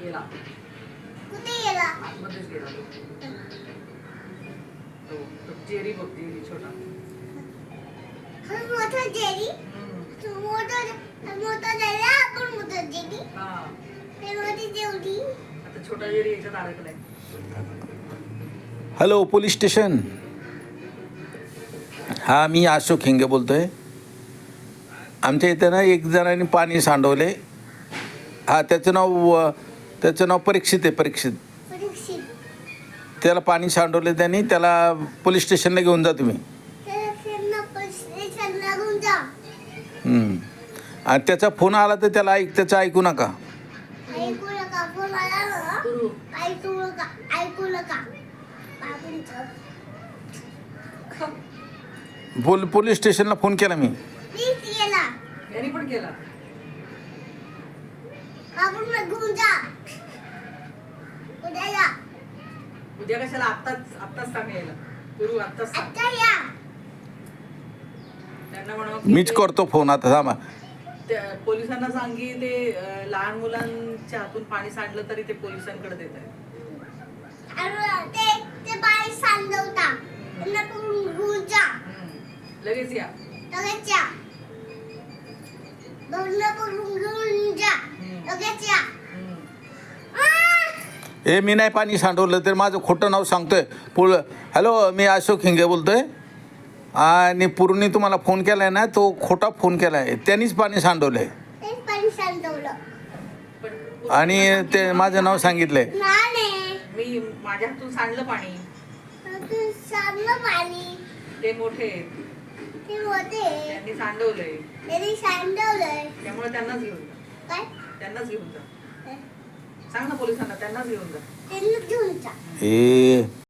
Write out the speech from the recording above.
गेला कुठे गेला? आतमध्येच गेला तो जेरी बघ, जेरी छोटा. हा मोठा जेरी. मोठा जेरी आपण मोठा जेरी. हा ते मोठी जेवढी. आता छोटा जेरी याच्यात अडकलाय. Hello police station. हा मी अशोक हिंगे बोलतोय. आमच्या इथे ना एक जणांनी पाणी सांडवले. हा त्याचं नाव परीक्षित आहे. परीक्षित त्याला पाणी सांडवले त्यांनी. त्याला पोलीस स्टेशनला घेऊन जा तुम्ही. आणि त्याचा फोन आला तर त्याचं ऐकू नका. पोलीस स्टेशनला फोन केला मी. यांनी पण केला. उद्या कशाला? आत्ताच सांग यायला. गुरु आत्ताच सांग. त्यांना म्हणा मीच करतो फोन आता. थांबा. पोलिसांना सांग की ते लहान मुलांच्या हातून पाणी सांडलं तरी ते पोलिसांकडे देत आहेत. लगेच या. हे मी नाही पाणी सांडवलं तर माझं खोटं नाव सांगतोय. हॅलो मी अशोक हिंगे बोलतोय. आणि पूर्णी तुम्हाला फोन केलाय ना, तो खोटा फोन केलाय. त्यांनीच पाणी सांडवलंय आणि ते माझं नाव सांगितलंय. मी माझ्या हातून सांडलं पाणी. ते मोठे त्यांनी सांडवलंय. त्यामुळे त्यांनाच घेऊन जा. सांग ना पोलिसांना, त्यांनाच घेऊन जा. हे